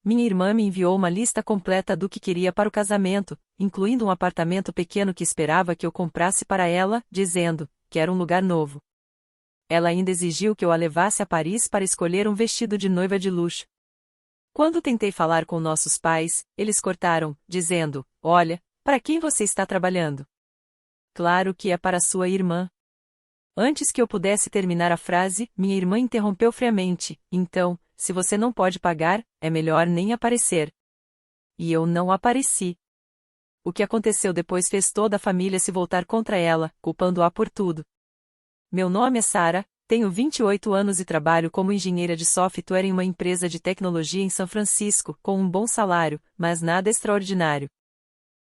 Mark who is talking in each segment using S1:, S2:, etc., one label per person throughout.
S1: minha irmã me enviou uma lista completa do que queria para o casamento, incluindo um apartamento pequeno que esperava que eu comprasse para ela, dizendo: quero um lugar novo. Ela ainda exigiu que eu a levasse a Paris para escolher um vestido de noiva de luxo. Quando tentei falar com nossos pais, eles cortaram, dizendo: olha, para quem você está trabalhando? Claro que é para sua irmã. Antes que eu pudesse terminar a frase, minha irmã interrompeu friamente: então, se você não pode pagar, é melhor nem aparecer. E eu não apareci. O que aconteceu depois fez toda a família se voltar contra ela, culpando-a por tudo. Meu nome é Sarah, tenho 28 anos e trabalho como engenheira de software em uma empresa de tecnologia em São Francisco, com um bom salário, mas nada extraordinário.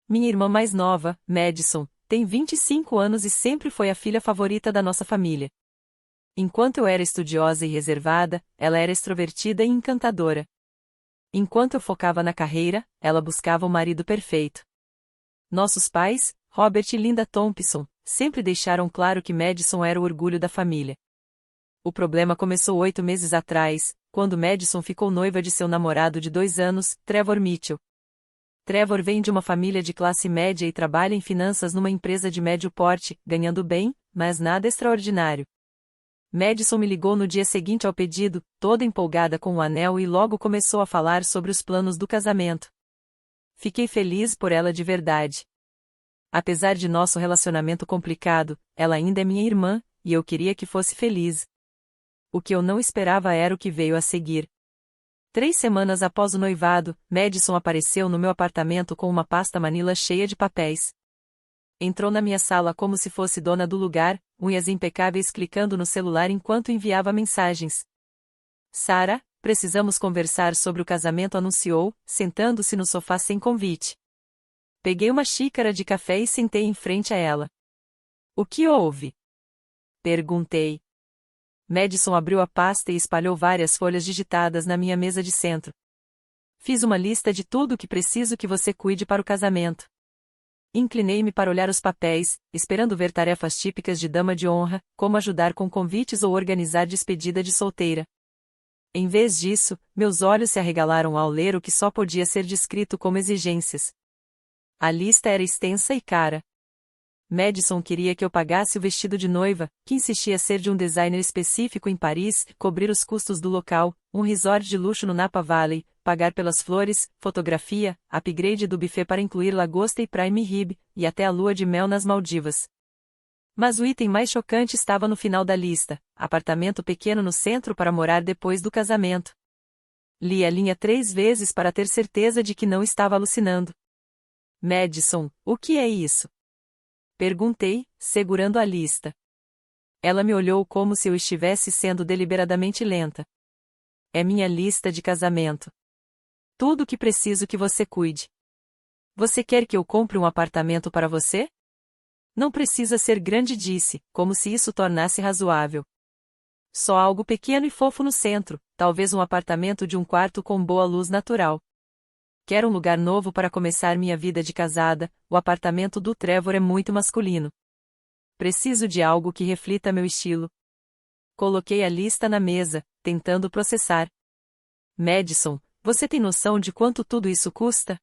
S1: Minha irmã mais nova, Madison, tem 25 anos e sempre foi a filha favorita da nossa família. Enquanto eu era estudiosa e reservada, ela era extrovertida e encantadora. Enquanto eu focava na carreira, ela buscava o marido perfeito. Nossos pais, Robert e Linda Thompson, sempre deixaram claro que Madison era o orgulho da família. O problema começou 8 meses atrás, quando Madison ficou noiva de seu namorado de 2 anos, Trevor Mitchell. Trevor vem de uma família de classe média e trabalha em finanças numa empresa de médio porte, ganhando bem, mas nada extraordinário. Madison me ligou no dia seguinte ao pedido, toda empolgada com o anel, e logo começou a falar sobre os planos do casamento. Fiquei feliz por ela de verdade. Apesar de nosso relacionamento complicado, ela ainda é minha irmã, e eu queria que fosse feliz. O que eu não esperava era o que veio a seguir. 3 semanas após o noivado, Madison apareceu no meu apartamento com uma pasta Manila cheia de papéis. Entrou na minha sala como se fosse dona do lugar, unhas impecáveis, clicando no celular enquanto enviava mensagens. Sarah, precisamos conversar sobre o casamento, anunciou, sentando-se no sofá sem convite. Peguei uma xícara de café e sentei em frente a ela. O que houve? Perguntei. Madison abriu a pasta e espalhou várias folhas digitadas na minha mesa de centro. Fiz uma lista de tudo o que preciso que você cuide para o casamento. Inclinei-me para olhar os papéis, esperando ver tarefas típicas de dama de honra, como ajudar com convites ou organizar despedida de solteira. Em vez disso, meus olhos se arregalaram ao ler o que só podia ser descrito como exigências. A lista era extensa e cara. Madison queria que eu pagasse o vestido de noiva, que insistia ser de um designer específico em Paris, cobrir os custos do local, um resort de luxo no Napa Valley, pagar pelas flores, fotografia, upgrade do buffet para incluir lagosta e prime rib, e até a lua de mel nas Maldivas. Mas o item mais chocante estava no final da lista: apartamento pequeno no centro para morar depois do casamento. Li a linha 3 vezes para ter certeza de que não estava alucinando. Madison, o que é isso? Perguntei, segurando a lista. Ela me olhou como se eu estivesse sendo deliberadamente lenta. É minha lista de casamento. Tudo o que preciso que você cuide. Você quer que eu compre um apartamento para você? Não precisa ser grande, disse, como se isso tornasse razoável. Só algo pequeno e fofo no centro, talvez um apartamento de um quarto com boa luz natural. Quero um lugar novo para começar minha vida de casada, o apartamento do Trevor é muito masculino. Preciso de algo que reflita meu estilo. Coloquei a lista na mesa, tentando processar. Madison, você tem noção de quanto tudo isso custa?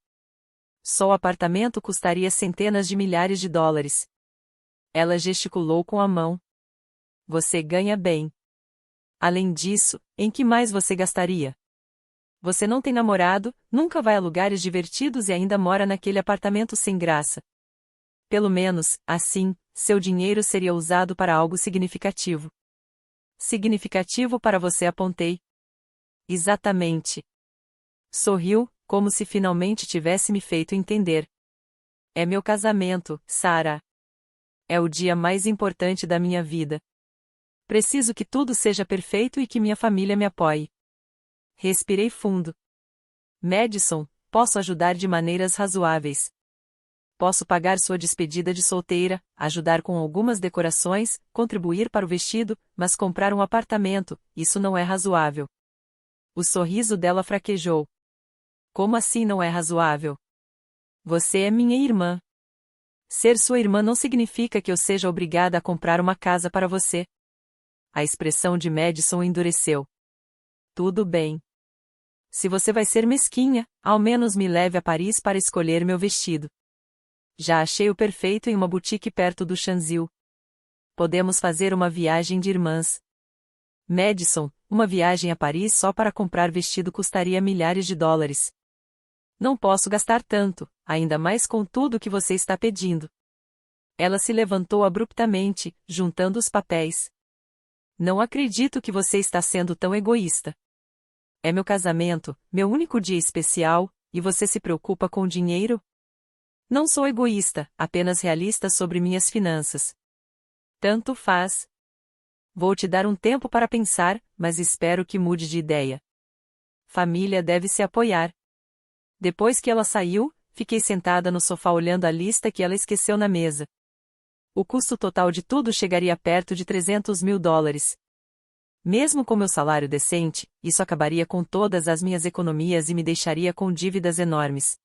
S1: Só o apartamento custaria centenas de milhares de dólares. Ela gesticulou com a mão. Você ganha bem. Além disso, em que mais você gastaria? Você não tem namorado, nunca vai a lugares divertidos e ainda mora naquele apartamento sem graça. Pelo menos, assim, seu dinheiro seria usado para algo significativo. Significativo para você, apontei. Exatamente. Sorriu, como se finalmente tivesse me feito entender. É meu casamento, Sarah. É o dia mais importante da minha vida. Preciso que tudo seja perfeito e que minha família me apoie. Respirei fundo. Madison, posso ajudar de maneiras razoáveis. Posso pagar sua despedida de solteira, ajudar com algumas decorações, contribuir para o vestido, mas comprar um apartamento, isso não é razoável. O sorriso dela fraquejou. Como assim não é razoável? Você é minha irmã. Ser sua irmã não significa que eu seja obrigada a comprar uma casa para você. A expressão de Madison endureceu. Tudo bem. Se você vai ser mesquinha, ao menos me leve a Paris para escolher meu vestido. Já achei o perfeito em uma boutique perto do Chanzil. Podemos fazer uma viagem de irmãs. Madison, uma viagem a Paris só para comprar vestido custaria milhares de dólares. Não posso gastar tanto, ainda mais com tudo que você está pedindo. Ela se levantou abruptamente, juntando os papéis. Não acredito que você está sendo tão egoísta. É meu casamento, meu único dia especial, e você se preocupa com o dinheiro? Não sou egoísta, apenas realista sobre minhas finanças. Tanto faz. Vou te dar um tempo para pensar, mas espero que mude de ideia. Família deve se apoiar. Depois que ela saiu, fiquei sentada no sofá olhando a lista que ela esqueceu na mesa. O custo total de tudo chegaria perto de 300 mil dólares. Mesmo com meu salário decente, isso acabaria com todas as minhas economias e me deixaria com dívidas enormes.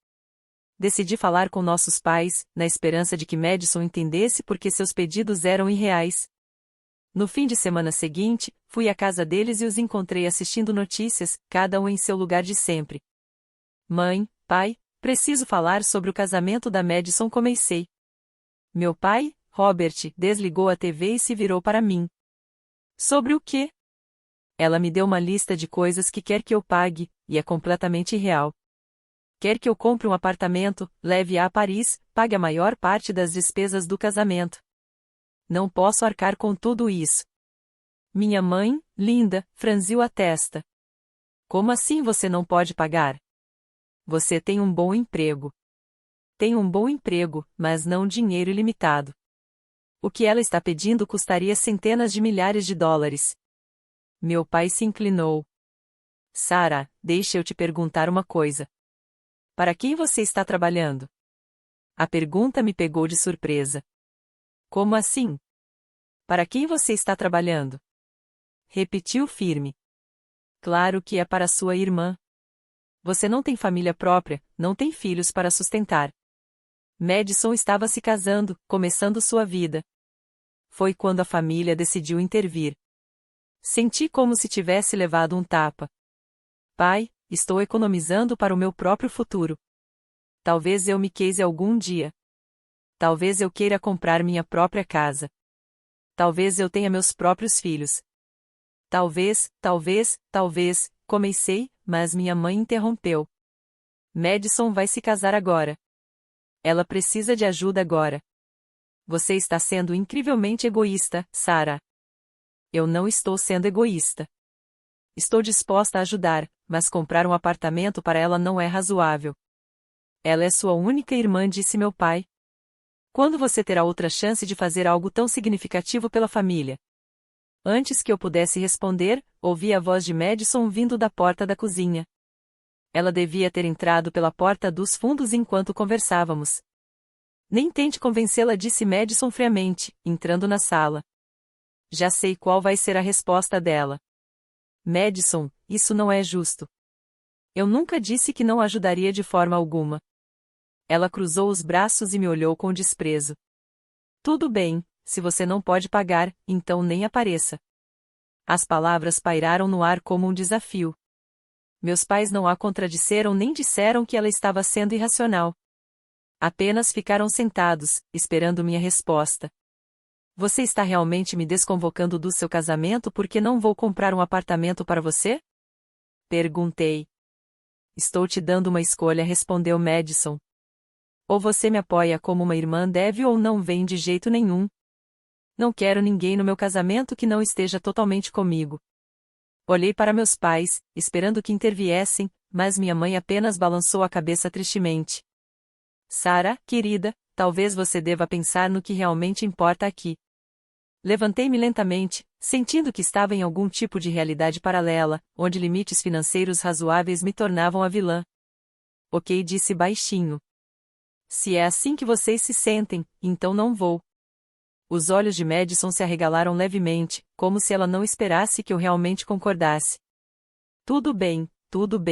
S1: Decidi falar com nossos pais, na esperança de que Madison entendesse porque seus pedidos eram irreais. No fim de semana seguinte, fui à casa deles e os encontrei assistindo notícias, cada um em seu lugar de sempre. Mãe, pai, preciso falar sobre o casamento da Madison, comecei. Meu pai, Robert, desligou a TV e se virou para mim. Sobre o quê? Ela me deu uma lista de coisas que quer que eu pague, e é completamente irreal. Quer que eu compre um apartamento, leve-a a Paris, pague a maior parte das despesas do casamento. Não posso arcar com tudo isso. Minha mãe, linda, franziu a testa. Como assim você não pode pagar? Você tem um bom emprego. Tenho um bom emprego, mas não dinheiro ilimitado. O que ela está pedindo custaria centenas de milhares de dólares. Meu pai se inclinou. Sarah, deixa eu te perguntar uma coisa. Para quem você está trabalhando? A pergunta me pegou de surpresa. Como assim? Para quem você está trabalhando? Repetiu firme. Claro que é para sua irmã. Você não tem família própria, não tem filhos para sustentar. Madison estava se casando, começando sua vida. Foi quando a família decidiu intervir. Senti como se tivesse levado um tapa. Pai, estou economizando para o meu próprio futuro. Talvez eu me case algum dia. Talvez eu queira comprar minha própria casa. Talvez eu tenha meus próprios filhos. Talvez, comecei, mas minha mãe interrompeu. Madison vai se casar agora. Ela precisa de ajuda agora. Você está sendo incrivelmente egoísta, Sarah. Eu não estou sendo egoísta. Estou disposta a ajudar, mas comprar um apartamento para ela não é razoável. Ela é sua única irmã, disse meu pai. Quando você terá outra chance de fazer algo tão significativo pela família? Antes que eu pudesse responder, ouvi a voz de Madison vindo da porta da cozinha. Ela devia ter entrado pela porta dos fundos enquanto conversávamos. Nem tente convencê-la, disse Madison friamente, entrando na sala. Já sei qual vai ser a resposta dela. Madison, isso não é justo. Eu nunca disse que não ajudaria de forma alguma. Ela cruzou os braços e me olhou com desprezo. Tudo bem, se você não pode pagar, então nem apareça. As palavras pairaram no ar como um desafio. Meus pais não a contradisseram nem disseram que ela estava sendo irracional. Apenas ficaram sentados, esperando minha resposta. Você está realmente me desconvocando do seu casamento porque não vou comprar um apartamento para você? Perguntei. Estou te dando uma escolha, respondeu Madison. Ou você me apoia como uma irmã deve ou não vem de jeito nenhum. Não quero ninguém no meu casamento que não esteja totalmente comigo. Olhei para meus pais, esperando que interviessem, mas minha mãe apenas balançou a cabeça tristemente. Sarah, querida, talvez você deva pensar no que realmente importa aqui. Levantei-me lentamente, sentindo que estava em algum tipo de realidade paralela, onde limites financeiros razoáveis me tornavam a vilã. Ok, disse baixinho. Se é assim que vocês se sentem, então não vou. Os olhos de Madison se arregalaram levemente, como se ela não esperasse que eu realmente concordasse. Tudo bem,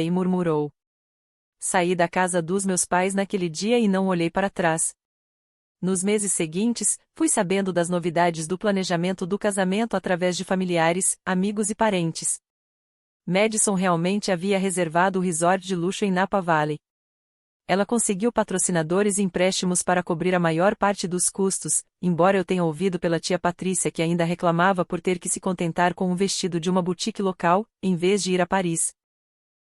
S1: murmurou. Saí da casa dos meus pais naquele dia e não olhei para trás. Nos meses seguintes, fui sabendo das novidades do planejamento do casamento através de familiares, amigos e parentes. Madison realmente havia reservado o resort de luxo em Napa Valley. Ela conseguiu patrocinadores e empréstimos para cobrir a maior parte dos custos, embora eu tenha ouvido pela tia Patrícia que ainda reclamava por ter que se contentar com um vestido de uma boutique local, em vez de ir a Paris.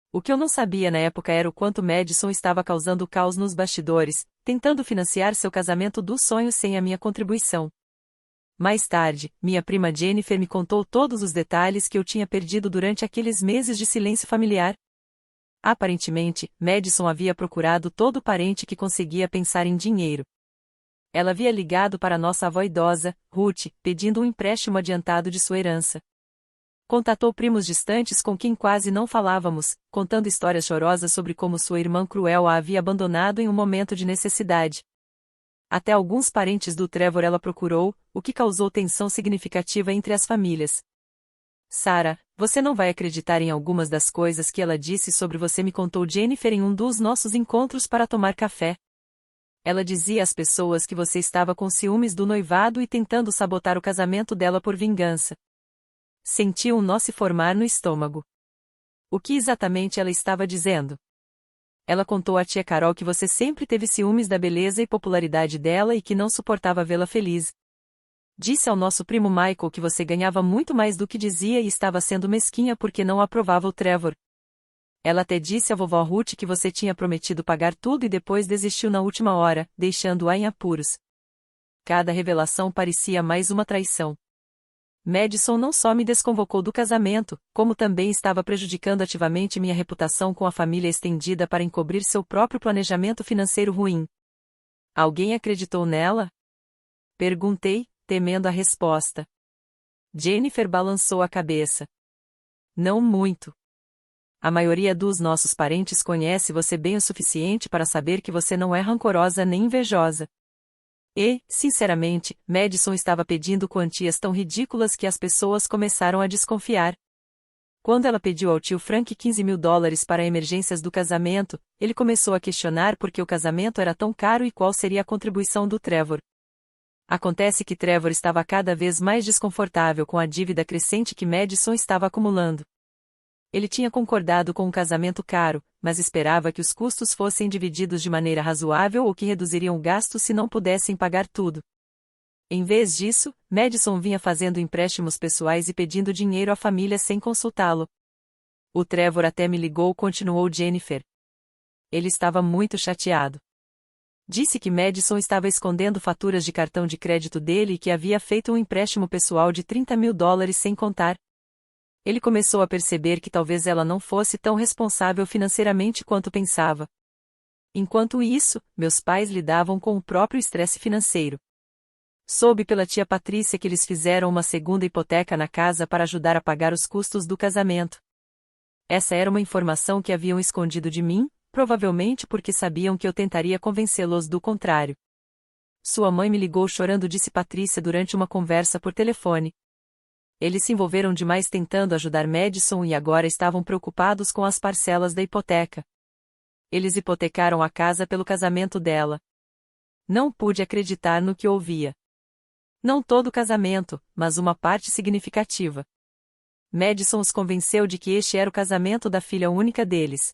S1: O que eu não sabia na época era o quanto Madison estava causando caos nos bastidores, tentando financiar seu casamento dos sonhos sem a minha contribuição. Mais tarde, minha prima Jennifer me contou todos os detalhes que eu tinha perdido durante aqueles meses de silêncio familiar. Aparentemente, Madison havia procurado todo parente que conseguia pensar em dinheiro. Ela havia ligado para nossa avó idosa, Ruth, pedindo um empréstimo adiantado de sua herança. Contatou primos distantes com quem quase não falávamos, contando histórias chorosas sobre como sua irmã cruel a havia abandonado em um momento de necessidade. Até alguns parentes do Trevor ela procurou, o que causou tensão significativa entre as famílias. Sarah, você não vai acreditar em algumas das coisas que ela disse sobre você, me contou Jennifer em um dos nossos encontros para tomar café. Ela dizia às pessoas que você estava com ciúmes do noivado e tentando sabotar o casamento dela por vingança. Senti um nó se formar no estômago. O que exatamente ela estava dizendo? Ela contou à tia Carol que você sempre teve ciúmes da beleza e popularidade dela e que não suportava vê-la feliz. Disse ao nosso primo Michael que você ganhava muito mais do que dizia e estava sendo mesquinha porque não aprovava o Trevor. Ela até disse à vovó Ruth que você tinha prometido pagar tudo e depois desistiu na última hora, deixando-a em apuros. Cada revelação parecia mais uma traição. Madison não só me desconvocou do casamento, como também estava prejudicando ativamente minha reputação com a família estendida para encobrir seu próprio planejamento financeiro ruim. Alguém acreditou nela? Perguntei, temendo a resposta. Jennifer balançou a cabeça. Não muito. A maioria dos nossos parentes conhece você bem o suficiente para saber que você não é rancorosa nem invejosa. E, sinceramente, Madison estava pedindo quantias tão ridículas que as pessoas começaram a desconfiar. Quando ela pediu ao tio Frank $15.000 para emergências do casamento, ele começou a questionar por que o casamento era tão caro e qual seria a contribuição do Trevor. Acontece que Trevor estava cada vez mais desconfortável com a dívida crescente que Madison estava acumulando. Ele tinha concordado com um casamento caro, mas esperava que os custos fossem divididos de maneira razoável ou que reduziriam o gasto se não pudessem pagar tudo. Em vez disso, Madison vinha fazendo empréstimos pessoais e pedindo dinheiro à família sem consultá-lo. O Trevor até me ligou, continuou Jennifer. Ele estava muito chateado. Disse que Madison estava escondendo faturas de cartão de crédito dele e que havia feito um empréstimo pessoal de $30.000 sem contar. Ele começou a perceber que talvez ela não fosse tão responsável financeiramente quanto pensava. Enquanto isso, meus pais lidavam com o próprio estresse financeiro. Soube pela tia Patrícia que eles fizeram uma segunda hipoteca na casa para ajudar a pagar os custos do casamento. Essa era uma informação que haviam escondido de mim, provavelmente porque sabiam que eu tentaria convencê-los do contrário. Sua mãe me ligou chorando, disse Patrícia durante uma conversa por telefone. Eles se envolveram demais tentando ajudar Madison e agora estavam preocupados com as parcelas da hipoteca. Eles hipotecaram a casa pelo casamento dela. Não pude acreditar no que ouvia. Não todo o casamento, mas uma parte significativa. Madison os convenceu de que este era o casamento da filha única deles.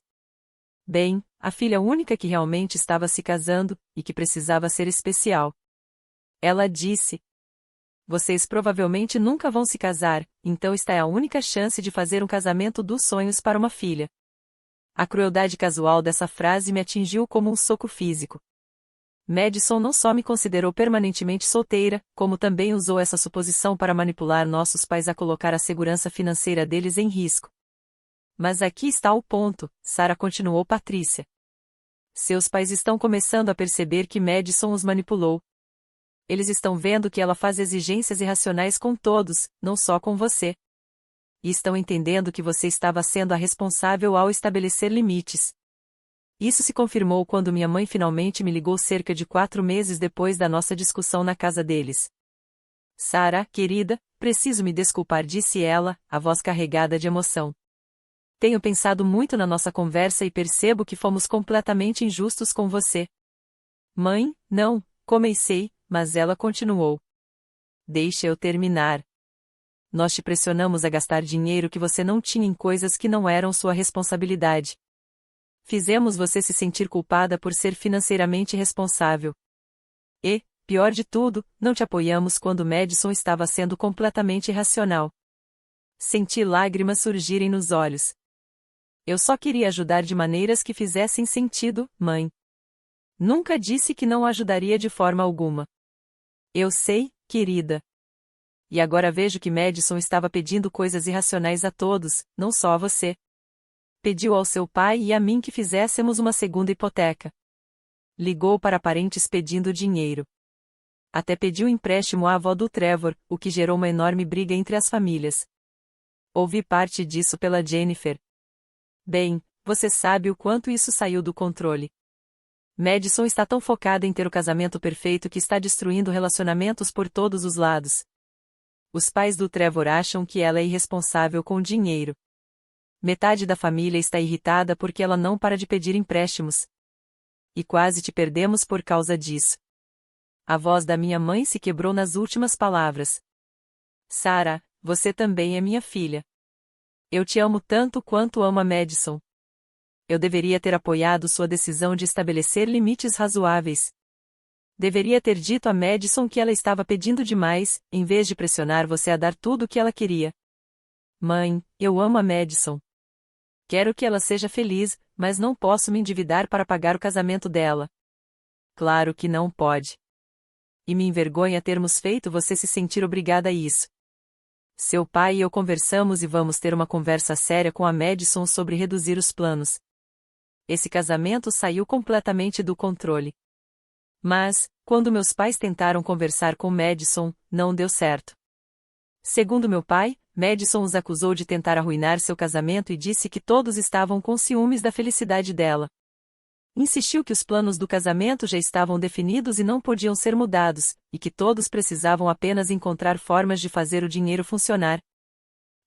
S1: Bem, a filha única que realmente estava se casando, e que precisava ser especial. Ela disse: vocês provavelmente nunca vão se casar, então esta é a única chance de fazer um casamento dos sonhos para uma filha. A crueldade casual dessa frase me atingiu como um soco físico. Madison não só me considerou permanentemente solteira, como também usou essa suposição para manipular nossos pais a colocar a segurança financeira deles em risco. Mas aqui está o ponto, Sarah, continuou Patrícia. Seus pais estão começando a perceber que Madison os manipulou. Eles estão vendo que ela faz exigências irracionais com todos, não só com você. E estão entendendo que você estava sendo a responsável ao estabelecer limites. Isso se confirmou quando minha mãe finalmente me ligou cerca de 4 meses depois da nossa discussão na casa deles. Sarah, querida, preciso me desculpar, disse ela, a voz carregada de emoção. Tenho pensado muito na nossa conversa e percebo que fomos completamente injustos com você. Mãe, não, comecei, mas ela continuou. Deixa eu terminar. nós te pressionamos a gastar dinheiro que você não tinha em coisas que não eram sua responsabilidade. Fizemos você se sentir culpada por ser financeiramente responsável. E, pior de tudo, não te apoiamos quando Madison estava sendo completamente irracional. Senti lágrimas surgirem nos olhos. Eu só queria ajudar de maneiras que fizessem sentido, mãe. Nunca disse que não ajudaria de forma alguma. Eu sei, querida. E agora vejo que Madison estava pedindo coisas irracionais a todos, não só a você. Pediu ao seu pai e a mim que fizéssemos uma segunda hipoteca. Ligou para parentes pedindo dinheiro. Até pediu empréstimo à avó do Trevor, o que gerou uma enorme briga entre as famílias. Ouvi parte disso pela Jennifer. Bem, você sabe o quanto isso saiu do controle. Madison está tão focada em ter o casamento perfeito que está destruindo relacionamentos por todos os lados. Os pais do Trevor acham que ela é irresponsável com o dinheiro. Metade da família está irritada porque ela não para de pedir empréstimos. E quase te perdemos por causa disso. A voz da minha mãe se quebrou nas últimas palavras. Sarah, você também é minha filha. Eu te amo tanto quanto amo a Madison. Eu deveria ter apoiado sua decisão de estabelecer limites razoáveis. Deveria ter dito a Madison que ela estava pedindo demais, em vez de pressionar você a dar tudo o que ela queria. Mãe, eu amo a Madison. Quero que ela seja feliz, mas não posso me endividar para pagar o casamento dela. Claro que não pode. E me envergonha termos feito você se sentir obrigada a isso. Seu pai e eu conversamos e vamos ter uma conversa séria com a Madison sobre reduzir os planos. Esse casamento saiu completamente do controle. Mas, quando meus pais tentaram conversar com Madison, não deu certo. Segundo meu pai, Madison os acusou de tentar arruinar seu casamento e disse que todos estavam com ciúmes da felicidade dela. Insistiu que os planos do casamento já estavam definidos e não podiam ser mudados, e que todos precisavam apenas encontrar formas de fazer o dinheiro funcionar.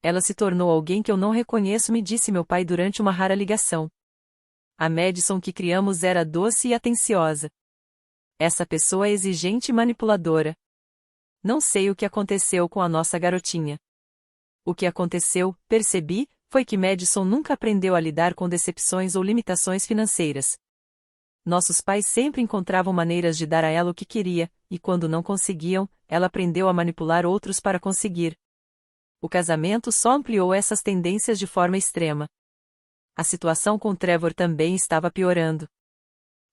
S1: Ela se tornou alguém que eu não reconheço, me disse meu pai durante uma rara ligação. A Madison que criamos era doce e atenciosa. Essa pessoa é exigente e manipuladora. Não sei o que aconteceu com a nossa garotinha. O que aconteceu, percebi, foi que Madison nunca aprendeu a lidar com decepções ou limitações financeiras. Nossos pais sempre encontravam maneiras de dar a ela o que queria, e quando não conseguiam, ela aprendeu a manipular outros para conseguir. O casamento só ampliou essas tendências de forma extrema. A situação com Trevor também estava piorando.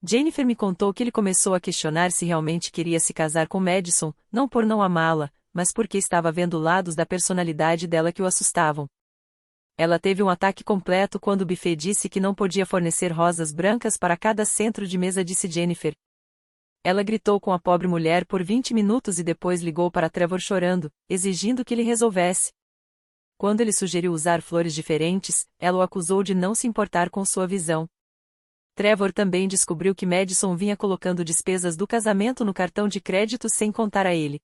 S1: Jennifer me contou que ele começou a questionar se realmente queria se casar com Madison, não por não amá-la, mas porque estava vendo lados da personalidade dela que o assustavam. Ela teve um ataque completo quando o buffet disse que não podia fornecer rosas brancas para cada centro de mesa, disse Jennifer. Ela gritou com a pobre mulher por 20 minutos e depois ligou para Trevor chorando, exigindo que ele resolvesse. Quando ele sugeriu usar flores diferentes, ela o acusou de não se importar com sua visão. Trevor também descobriu que Madison vinha colocando despesas do casamento no cartão de crédito sem contar a ele.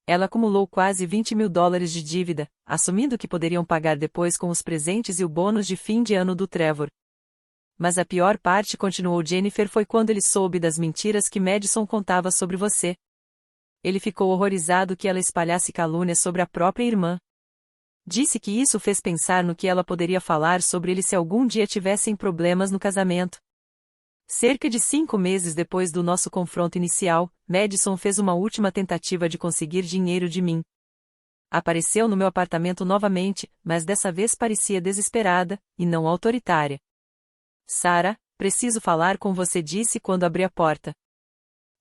S1: Ela acumulou quase $20.000 de dívida, assumindo que poderiam pagar depois com os presentes e o bônus de fim de ano do Trevor. Mas a pior parte, continuou Jennifer, foi quando ele soube das mentiras que Madison contava sobre você. Ele ficou horrorizado que ela espalhasse calúnias sobre a própria irmã. Disse que isso fez pensar no que ela poderia falar sobre ele se algum dia tivessem problemas no casamento. Cerca de 5 meses depois do nosso confronto inicial, Madison fez uma última tentativa de conseguir dinheiro de mim. Apareceu no meu apartamento novamente, mas dessa vez parecia desesperada, e não autoritária. Sarah, preciso falar com você, disse quando abri a porta.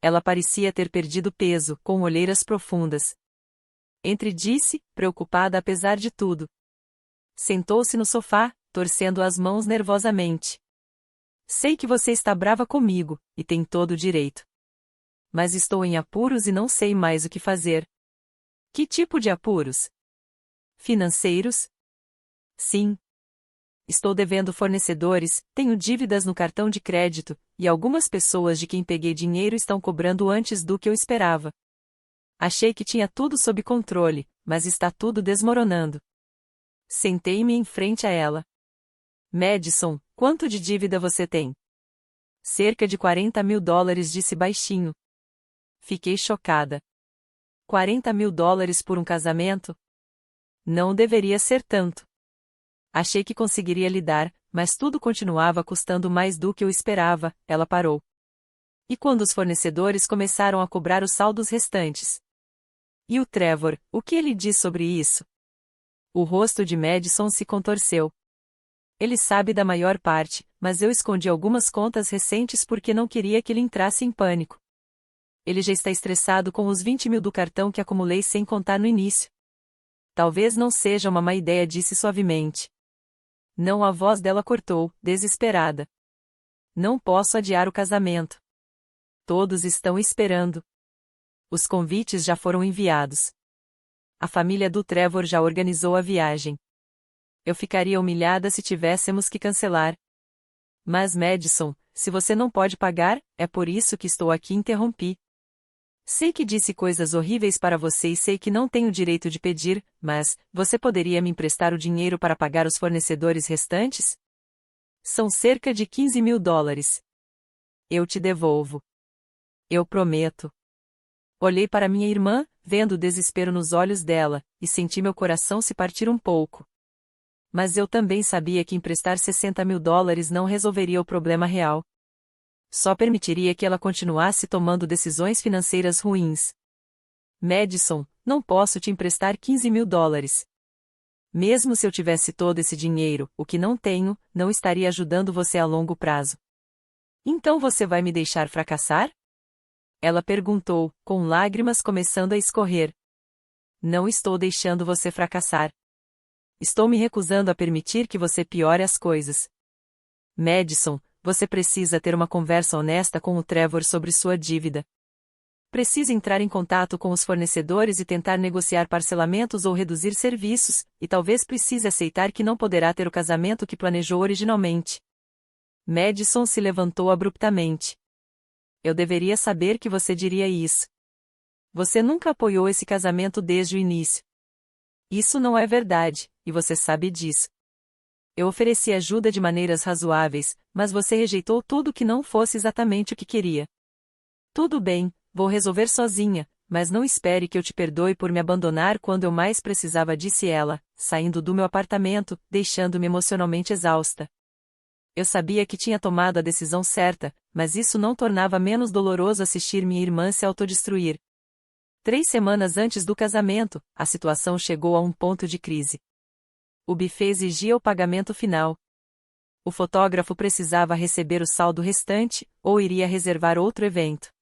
S1: Ela parecia ter perdido peso, com olheiras profundas. Entre, disse, preocupada apesar de tudo. Sentou-se no sofá, torcendo as mãos nervosamente. Sei que você está brava comigo, e tem todo o direito. Mas estou em apuros e não sei mais o que fazer. Que tipo de apuros? Financeiros? Sim. Estou devendo fornecedores, tenho dívidas no cartão de crédito, e algumas pessoas de quem peguei dinheiro estão cobrando antes do que eu esperava. Achei que tinha tudo sob controle, mas está tudo desmoronando. Sentei-me em frente a ela. Madison, quanto de dívida você tem? Cerca de $40.000, disse baixinho. Fiquei chocada. $40.000 por um casamento? Não deveria ser tanto. Achei que conseguiria lidar, mas tudo continuava custando mais do que eu esperava. Ela parou. E quando os fornecedores começaram a cobrar os saldos restantes? E o Trevor, o que ele diz sobre isso? O rosto de Madison se contorceu. Ele sabe da maior parte, mas eu escondi algumas contas recentes porque não queria que ele entrasse em pânico. Ele já está estressado com os 20 mil do cartão que acumulei sem contar no início. Talvez não seja uma má ideia, disse suavemente. Não, a voz dela cortou, desesperada. Não posso adiar o casamento. Todos estão esperando. Os convites já foram enviados. A família do Trevor já organizou a viagem. Eu ficaria humilhada se tivéssemos que cancelar. Mas Madison, se você não pode pagar, é por isso que estou aqui, interrompi. Sei que disse coisas horríveis para você e sei que não tenho direito de pedir, mas você poderia me emprestar o dinheiro para pagar os fornecedores restantes? São cerca de 15 mil dólares. Eu te devolvo. Eu prometo. Olhei para minha irmã, vendo o desespero nos olhos dela, e senti meu coração se partir um pouco. Mas eu também sabia que emprestar 60 mil dólares não resolveria o problema real. Só permitiria que ela continuasse tomando decisões financeiras ruins. Madison, não posso te emprestar 15 mil dólares. Mesmo se eu tivesse todo esse dinheiro, o que não tenho, não estaria ajudando você a longo prazo. Então você vai me deixar fracassar? Ela perguntou, com lágrimas começando a escorrer. Não estou deixando você fracassar. Estou me recusando a permitir que você piore as coisas. Madison, você precisa ter uma conversa honesta com o Trevor sobre sua dívida. Precisa entrar em contato com os fornecedores e tentar negociar parcelamentos ou reduzir serviços, e talvez precise aceitar que não poderá ter o casamento que planejou originalmente. Madison se levantou abruptamente. Eu deveria saber que você diria isso. Você nunca apoiou esse casamento desde o início. Isso não é verdade, e você sabe disso. Eu ofereci ajuda de maneiras razoáveis, mas você rejeitou tudo que não fosse exatamente o que queria. Tudo bem, vou resolver sozinha, mas não espere que eu te perdoe por me abandonar quando eu mais precisava, disse ela, saindo do meu apartamento, deixando-me emocionalmente exausta. Eu sabia que tinha tomado a decisão certa, mas isso não tornava menos doloroso assistir minha irmã se autodestruir. 3 semanas antes do casamento, a situação chegou a um ponto de crise. O buffet exigia o pagamento final. O fotógrafo precisava receber o saldo restante, ou iria reservar outro evento.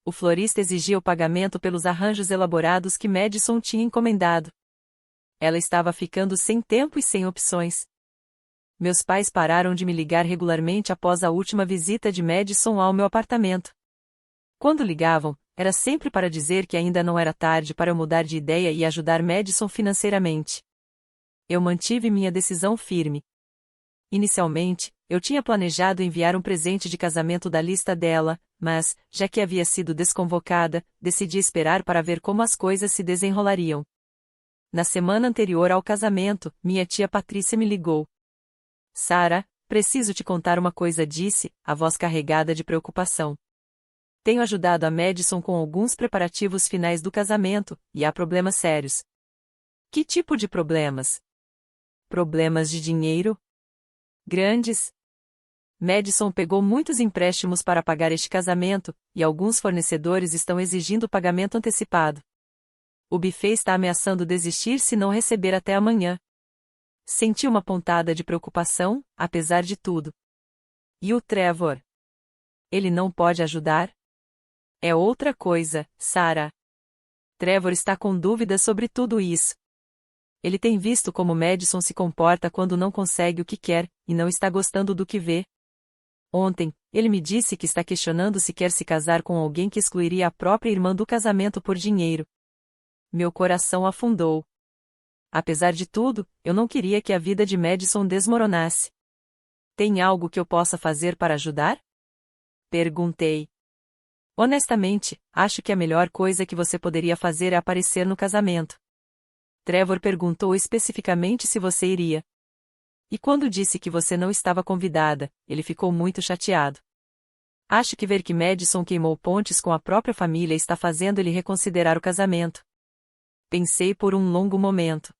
S1: O florista exigia o pagamento pelos arranjos elaborados que Madison tinha encomendado. Ela estava ficando sem tempo e sem opções. Meus pais pararam de me ligar regularmente após a última visita de Madison ao meu apartamento. Quando ligavam, era sempre para dizer que ainda não era tarde para eu mudar de ideia e ajudar Madison financeiramente. Eu mantive minha decisão firme. Inicialmente, eu tinha planejado enviar um presente de casamento da lista dela, mas, já que havia sido desconvocada, decidi esperar para ver como as coisas se desenrolariam. Na semana anterior ao casamento, minha tia Patrícia me ligou. Sarah, preciso te contar uma coisa, disse, a voz carregada de preocupação. Tenho ajudado a Madison com alguns preparativos finais do casamento, e há problemas sérios. Que tipo de problemas? Problemas de dinheiro? Grandes? Madison pegou muitos empréstimos para pagar este casamento, e alguns fornecedores estão exigindo pagamento antecipado. O buffet está ameaçando desistir se não receber até amanhã. Senti uma pontada de preocupação, apesar de tudo. E o Trevor? Ele não pode ajudar? É outra coisa, Sarah. Trevor está com dúvidas sobre tudo isso. Ele tem visto como Madison se comporta quando não consegue o que quer, e não está gostando do que vê. Ontem, ele me disse que está questionando se quer se casar com alguém que excluiria a própria irmã do casamento por dinheiro. Meu coração afundou. Apesar de tudo, eu não queria que a vida de Madison desmoronasse. Tem algo que eu possa fazer para ajudar? Perguntei. Honestamente, acho que a melhor coisa que você poderia fazer é aparecer no casamento. Trevor perguntou especificamente se você iria. E quando disse que você não estava convidada, ele ficou muito chateado. Acho que ver que Madison queimou pontes com a própria família está fazendo ele reconsiderar o casamento. Pensei por um longo momento.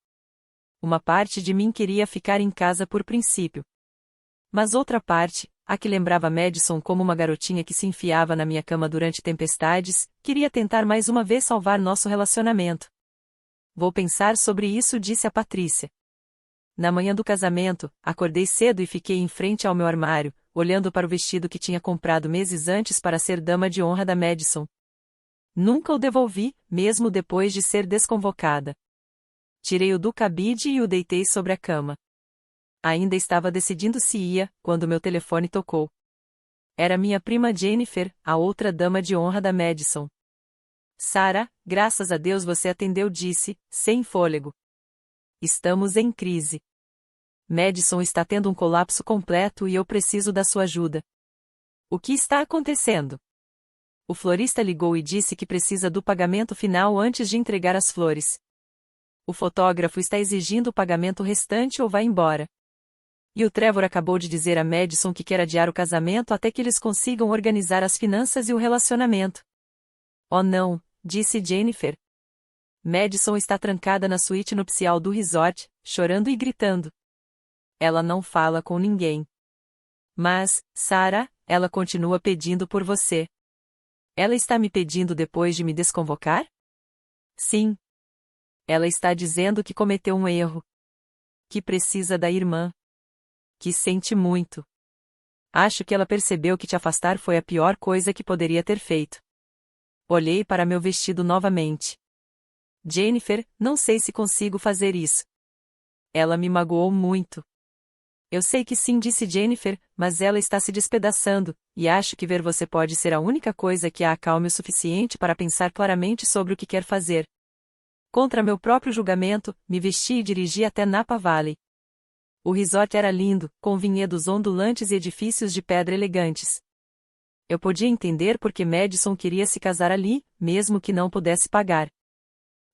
S1: Uma parte de mim queria ficar em casa por princípio. Mas outra parte, a que lembrava Madison como uma garotinha que se enfiava na minha cama durante tempestades, queria tentar mais uma vez salvar nosso relacionamento. Vou pensar sobre isso, disse a Patrícia. Na manhã do casamento, acordei cedo e fiquei em frente ao meu armário, olhando para o vestido que tinha comprado meses antes para ser dama de honra da Madison. Nunca o devolvi, mesmo depois de ser desconvocada. Tirei-o do cabide e o deitei sobre a cama. Ainda estava decidindo se ia, quando meu telefone tocou. Era minha prima Jennifer, a outra dama de honra da Madison. Sarah, graças a Deus você atendeu, disse, sem fôlego. Estamos em crise. Madison está tendo um colapso completo e eu preciso da sua ajuda. O que está acontecendo? O florista ligou e disse que precisa do pagamento final antes de entregar as flores. O fotógrafo está exigindo o pagamento restante ou vai embora. E o Trevor acabou de dizer a Madison que quer adiar o casamento até que eles consigam organizar as finanças e o relacionamento. Oh não, disse Jennifer. Madison está trancada na suíte nupcial do resort, chorando e gritando. Ela não fala com ninguém. Mas, Sarah, ela continua pedindo por você. Ela está me pedindo depois de me desconvocar? Sim. Ela está dizendo que cometeu um erro. Que precisa da irmã. Que sente muito. Acho que ela percebeu que te afastar foi a pior coisa que poderia ter feito. Olhei para meu vestido novamente. Jennifer, não sei se consigo fazer isso. Ela me magoou muito. Eu sei que sim, disse Jennifer, mas ela está se despedaçando, e acho que ver você pode ser a única coisa que a acalme o suficiente para pensar claramente sobre o que quer fazer. Contra meu próprio julgamento, me vesti e dirigi até Napa Valley. O resort era lindo, com vinhedos ondulantes e edifícios de pedra elegantes. Eu podia entender por que Madison queria se casar ali, mesmo que não pudesse pagar.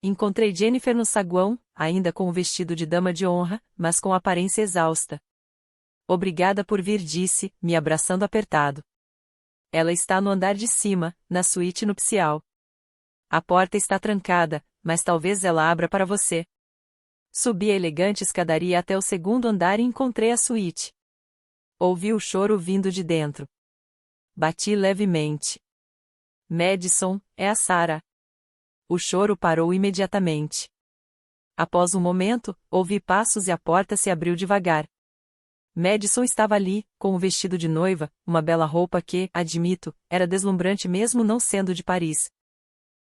S1: Encontrei Jennifer no saguão, ainda com o vestido de dama de honra, mas com aparência exausta. Obrigada por vir, disse, me abraçando apertado. Ela está no andar de cima, na suíte nupcial. A porta está trancada, mas talvez ela abra para você. Subi a elegante escadaria até o segundo andar e encontrei a suíte. Ouvi o choro vindo de dentro. Bati levemente. Madison, é a Sarah. O choro parou imediatamente. Após um momento, ouvi passos e a porta se abriu devagar. Madison estava ali, com o vestido de noiva, uma bela roupa que, admito, era deslumbrante mesmo não sendo de Paris.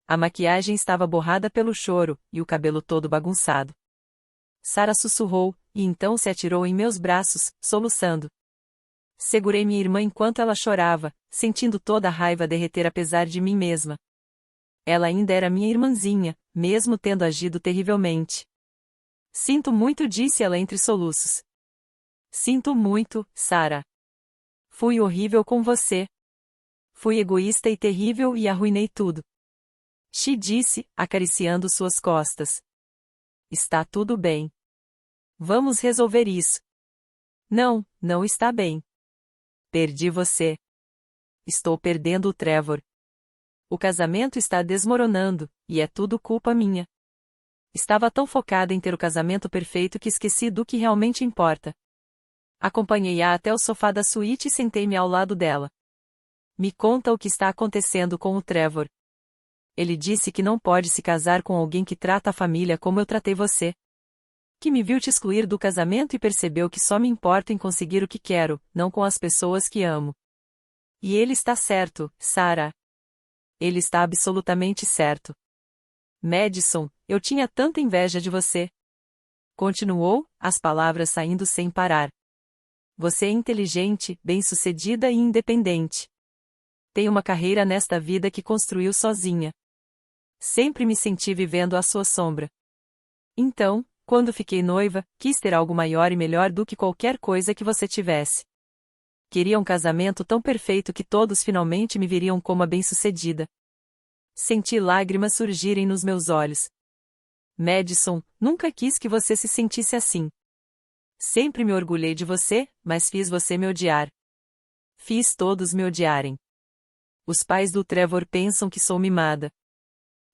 S1: A maquiagem estava borrada pelo choro, e o cabelo todo bagunçado. Sarah sussurrou, e então se atirou em meus braços, soluçando. Segurei minha irmã enquanto ela chorava, sentindo toda a raiva derreter apesar de mim mesma. Ela ainda era minha irmãzinha, mesmo tendo agido terrivelmente. Sinto muito, disse ela entre soluços. Sinto muito, Sarah. Fui horrível com você. Fui egoísta e terrível e arruinei tudo. She disse, acariciando suas costas. Está tudo bem. Vamos resolver isso. Não, não está bem. Perdi você. Estou perdendo o Trevor. O casamento está desmoronando, e é tudo culpa minha. Estava tão focada em ter o casamento perfeito que esqueci do que realmente importa. Acompanhei-a até o sofá da suíte e sentei-me ao lado dela. Me conta o que está acontecendo com o Trevor. Ele disse que não pode se casar com alguém que trata a família como eu tratei você. Que me viu te excluir do casamento e percebeu que só me importo em conseguir o que quero, não com as pessoas que amo. E ele está certo, Sarah. Ele está absolutamente certo. Madison, eu tinha tanta inveja de você. Continuou, as palavras saindo sem parar. Você é inteligente, bem-sucedida e independente. Tem uma carreira nesta vida que construiu sozinha. Sempre me senti vivendo à sua sombra. Então, quando fiquei noiva, quis ter algo maior e melhor do que qualquer coisa que você tivesse. Queria um casamento tão perfeito que todos finalmente me viriam como a bem-sucedida. Senti lágrimas surgirem nos meus olhos. Madison, nunca quis que você se sentisse assim. Sempre me orgulhei de você, mas fiz você me odiar. Fiz todos me odiarem. Os pais do Trevor pensam que sou mimada.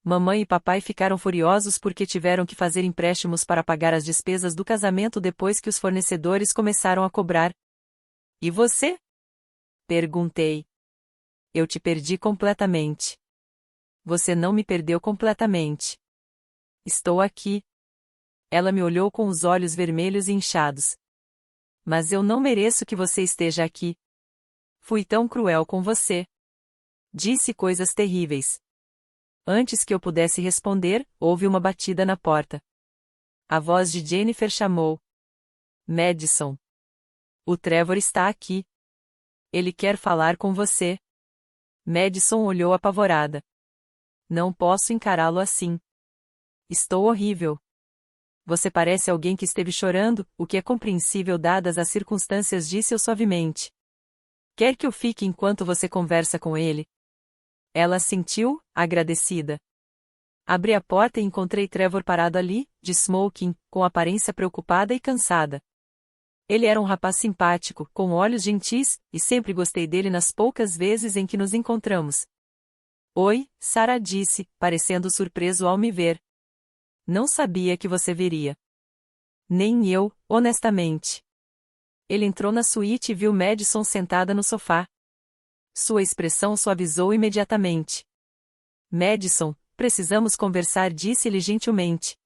S1: Mamãe e papai ficaram furiosos porque tiveram que fazer empréstimos para pagar as despesas do casamento depois que os fornecedores começaram a cobrar. E você? Perguntei. Eu te perdi completamente. Você não me perdeu completamente. Estou aqui. Ela me olhou com os olhos vermelhos e inchados. Mas eu não mereço que você esteja aqui. Fui tão cruel com você. Disse coisas terríveis. Antes que eu pudesse responder, houve uma batida na porta. A voz de Jennifer chamou. Madison. O Trevor está aqui. Ele quer falar com você. Madison olhou apavorada. Não posso encará-lo assim. Estou horrível. Você parece alguém que esteve chorando, o que é compreensível dadas as circunstâncias, disse eu suavemente. Quer que eu fique enquanto você conversa com ele? Ela assentiu, agradecida. Abri a porta e encontrei Trevor parado ali, de smoking, com aparência preocupada e cansada. Ele era um rapaz simpático, com olhos gentis, e sempre gostei dele nas poucas vezes em que nos encontramos. Oi, Sarah disse, parecendo surpreso ao me ver. Não sabia que você viria. Nem eu, honestamente. Ele entrou na suíte e viu Madison sentada no sofá. Sua expressão suavizou imediatamente. Madison, precisamos conversar, disse-lhe gentilmente.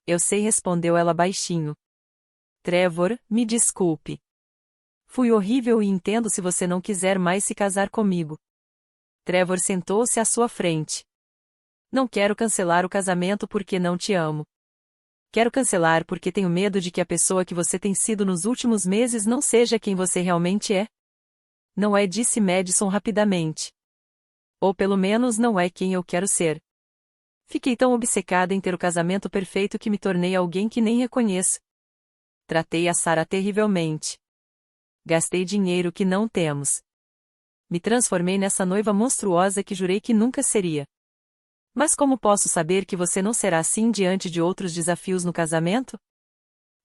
S1: Eu sei, respondeu ela baixinho. Trevor, me desculpe. Fui horrível e entendo se você não quiser mais se casar comigo. Trevor sentou-se à sua frente. Não quero cancelar o casamento porque não te amo. Quero cancelar porque tenho medo de que a pessoa que você tem sido nos últimos meses não seja quem você realmente é. Não é, disse Madison rapidamente. Ou pelo menos não é quem eu quero ser. Fiquei tão obcecada em ter o casamento perfeito que me tornei alguém que nem reconheço. Tratei a Sarah terrivelmente. Gastei dinheiro que não temos. Me transformei nessa noiva monstruosa que jurei que nunca seria. Mas como posso saber que você não será assim diante de outros desafios no casamento?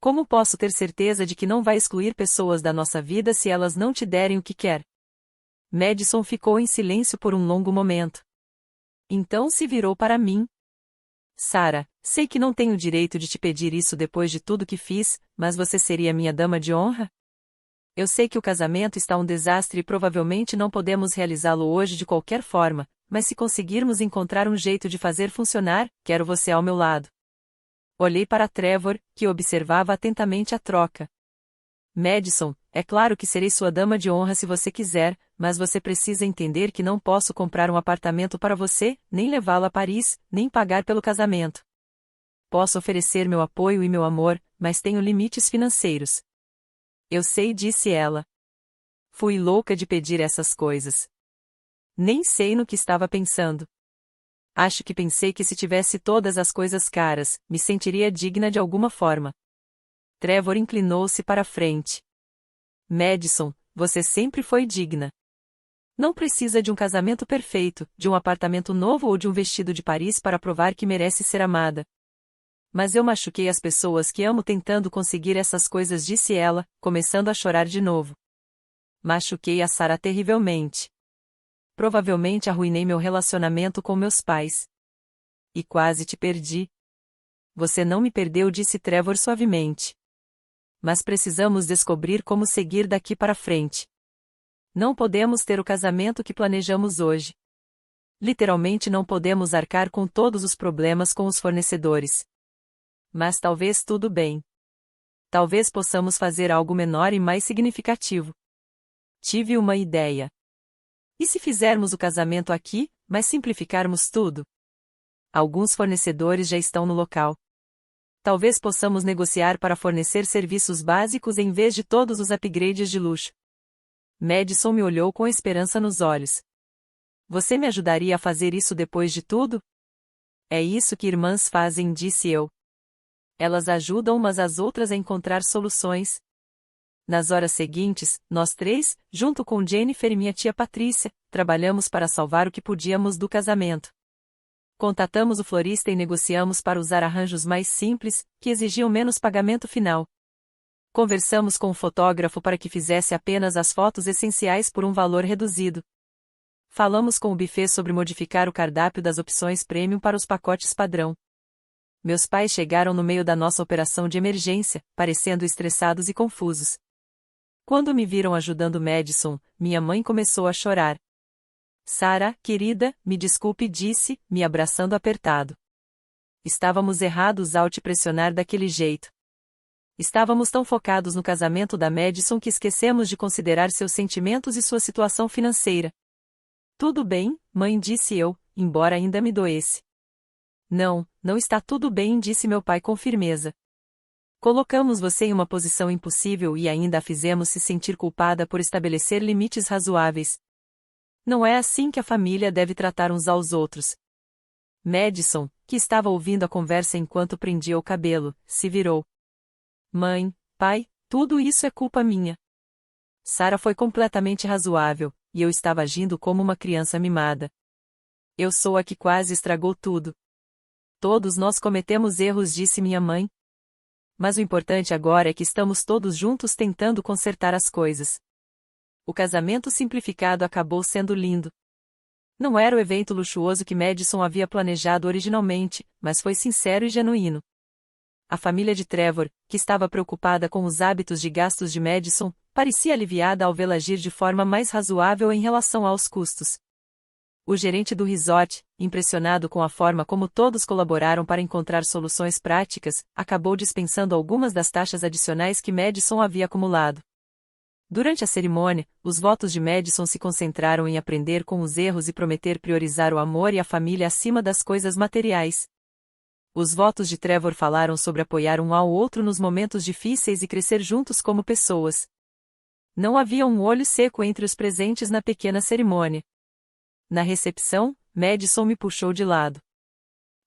S1: Como posso ter certeza de que não vai excluir pessoas da nossa vida se elas não te derem o que quer? Madison ficou em silêncio por um longo momento. Então se virou para mim. Sarah, sei que não tenho direito de te pedir isso depois de tudo que fiz, mas você seria minha dama de honra? Eu sei que o casamento está um desastre e provavelmente não podemos realizá-lo hoje de qualquer forma, mas se conseguirmos encontrar um jeito de fazer funcionar, quero você ao meu lado. Olhei para Trevor, que observava atentamente a troca. Madison, é claro que serei sua dama de honra se você quiser, mas você precisa entender que não posso comprar um apartamento para você, nem levá-lo a Paris, nem pagar pelo casamento. Posso oferecer meu apoio e meu amor, mas tenho limites financeiros. Eu sei, disse ela. Fui louca de pedir essas coisas. Nem sei no que estava pensando. Acho que pensei que se tivesse todas as coisas caras, me sentiria digna de alguma forma. Trevor inclinou-se para a frente. Madison, você sempre foi digna. Não precisa de um casamento perfeito, de um apartamento novo ou de um vestido de Paris para provar que merece ser amada. Mas eu machuquei as pessoas que amo tentando conseguir essas coisas, disse ela, começando a chorar de novo. Machuquei a Sarah terrivelmente. Provavelmente arruinei meu relacionamento com meus pais. E quase te perdi. Você não me perdeu, disse Trevor suavemente. Mas precisamos descobrir como seguir daqui para frente. Não podemos ter o casamento que planejamos hoje. Literalmente não podemos arcar com todos os problemas com os fornecedores. Mas talvez tudo bem. Talvez possamos fazer algo menor e mais significativo. Tive uma ideia. E se fizermos o casamento aqui, mas simplificarmos tudo? Alguns fornecedores já estão no local. Talvez possamos negociar para fornecer serviços básicos em vez de todos os upgrades de luxo. Madison me olhou com esperança nos olhos. Você me ajudaria a fazer isso depois de tudo? É isso que irmãs fazem, disse eu. Elas ajudam umas às outras a encontrar soluções. Nas horas seguintes, nós três, junto com Jennifer e minha tia Patrícia, trabalhamos para salvar o que podíamos do casamento. Contatamos o florista e negociamos para usar arranjos mais simples, que exigiam menos pagamento final. Conversamos com o fotógrafo para que fizesse apenas as fotos essenciais por um valor reduzido. Falamos com o buffet sobre modificar o cardápio das opções premium para os pacotes padrão. Meus pais chegaram no meio da nossa operação de emergência, parecendo estressados e confusos. Quando me viram ajudando Madison, minha mãe começou a chorar. Sarah, querida, me desculpe, disse, me abraçando apertado. Estávamos errados ao te pressionar daquele jeito. Estávamos tão focados no casamento da Madison que esquecemos de considerar seus sentimentos e sua situação financeira. Tudo bem, mãe, disse eu, embora ainda me doesse. Não, não está tudo bem, disse meu pai com firmeza. Colocamos você em uma posição impossível e ainda a fizemos se sentir culpada por estabelecer limites razoáveis. Não é assim que a família deve tratar uns aos outros. Madison, que estava ouvindo a conversa enquanto prendia o cabelo, se virou. Mãe, pai, tudo isso é culpa minha. Sarah foi completamente razoável, e eu estava agindo como uma criança mimada. Eu sou a que quase estragou tudo. Todos nós cometemos erros, disse minha mãe. Mas o importante agora é que estamos todos juntos tentando consertar as coisas. O casamento simplificado acabou sendo lindo. Não era o evento luxuoso que Madison havia planejado originalmente, mas foi sincero e genuíno. A família de Trevor, que estava preocupada com os hábitos de gastos de Madison, parecia aliviada ao vê-la agir de forma mais razoável em relação aos custos. O gerente do resort, impressionado com a forma como todos colaboraram para encontrar soluções práticas, acabou dispensando algumas das taxas adicionais que Madison havia acumulado. Durante a cerimônia, os votos de Madison se concentraram em aprender com os erros e prometer priorizar o amor e a família acima das coisas materiais. Os votos de Trevor falaram sobre apoiar um ao outro nos momentos difíceis e crescer juntos como pessoas. Não havia um olho seco entre os presentes na pequena cerimônia. Na recepção, Madison me puxou de lado.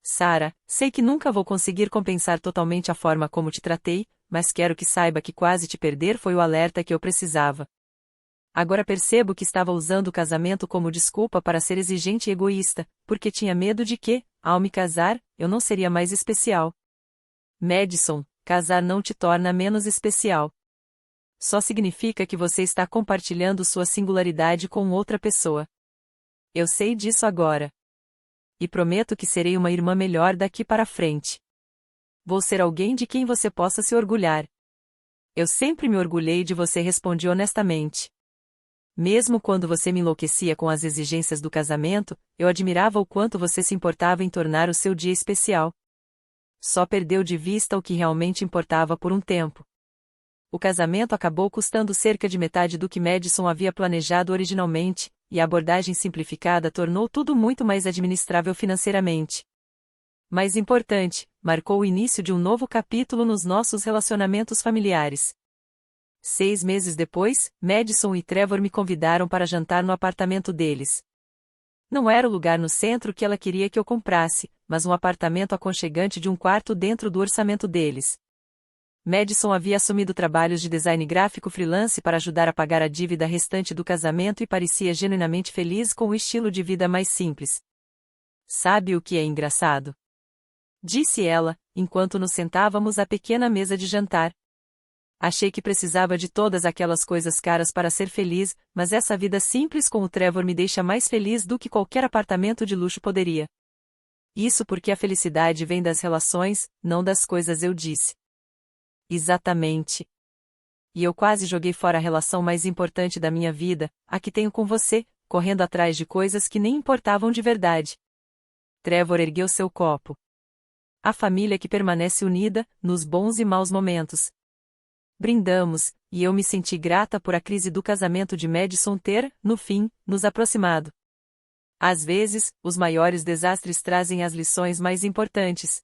S1: Sarah, sei que nunca vou conseguir compensar totalmente a forma como te tratei, mas quero que saiba que quase te perder foi o alerta que eu precisava. Agora percebo que estava usando o casamento como desculpa para ser exigente e egoísta, porque tinha medo de que, ao me casar, eu não seria mais especial. Madison, casar não te torna menos especial. Só significa que você está compartilhando sua singularidade com outra pessoa. Eu sei disso agora. E prometo que serei uma irmã melhor daqui para frente. Vou ser alguém de quem você possa se orgulhar. Eu sempre me orgulhei de você, respondi honestamente. Mesmo quando você me enlouquecia com as exigências do casamento, eu admirava o quanto você se importava em tornar o seu dia especial. Só perdeu de vista o que realmente importava por um tempo. O casamento acabou custando cerca de metade do que Madison havia planejado originalmente, e a abordagem simplificada tornou tudo muito mais administrável financeiramente. Mais importante, marcou o início de um novo capítulo nos nossos relacionamentos familiares. 6 meses depois, Madison e Trevor me convidaram para jantar no apartamento deles. Não era o lugar no centro que ela queria que eu comprasse, mas um apartamento aconchegante de um quarto dentro do orçamento deles. Madison havia assumido trabalhos de design gráfico freelance para ajudar a pagar a dívida restante do casamento e parecia genuinamente feliz com o estilo de vida mais simples. Sabe o que é engraçado? Disse ela, enquanto nos sentávamos à pequena mesa de jantar. Achei que precisava de todas aquelas coisas caras para ser feliz, mas essa vida simples com o Trevor me deixa mais feliz do que qualquer apartamento de luxo poderia. Isso porque a felicidade vem das relações, não das coisas, eu disse. Exatamente. E eu quase joguei fora a relação mais importante da minha vida, a que tenho com você, correndo atrás de coisas que nem importavam de verdade. Trevor ergueu seu copo. A família que permanece unida, nos bons e maus momentos. Brindamos, e eu me senti grata por a crise do casamento de Madison ter, no fim, nos aproximado. Às vezes, os maiores desastres trazem as lições mais importantes.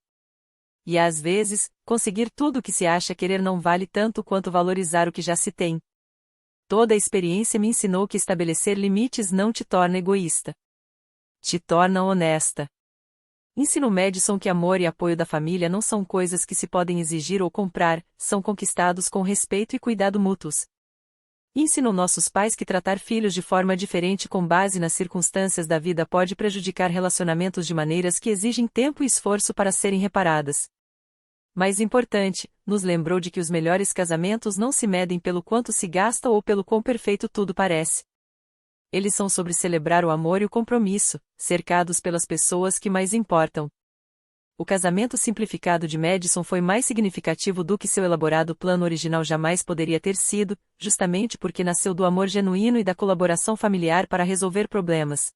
S1: E às vezes, conseguir tudo o que se acha querer não vale tanto quanto valorizar o que já se tem. Toda a experiência me ensinou que estabelecer limites não te torna egoísta. Te torna honesta. Ensino Madison que amor e apoio da família não são coisas que se podem exigir ou comprar, são conquistados com respeito e cuidado mútuos. Ensino nossos pais que tratar filhos de forma diferente com base nas circunstâncias da vida pode prejudicar relacionamentos de maneiras que exigem tempo e esforço para serem reparadas. Mais importante, nos lembrou de que os melhores casamentos não se medem pelo quanto se gasta ou pelo quão perfeito tudo parece. Eles são sobre celebrar o amor e o compromisso, cercados pelas pessoas que mais importam. O casamento simplificado de Madison foi mais significativo do que seu elaborado plano original jamais poderia ter sido, justamente porque nasceu do amor genuíno e da colaboração familiar para resolver problemas.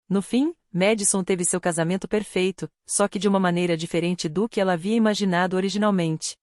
S1: No fim, Madison teve seu casamento perfeito, só que de uma maneira diferente do que ela havia imaginado originalmente.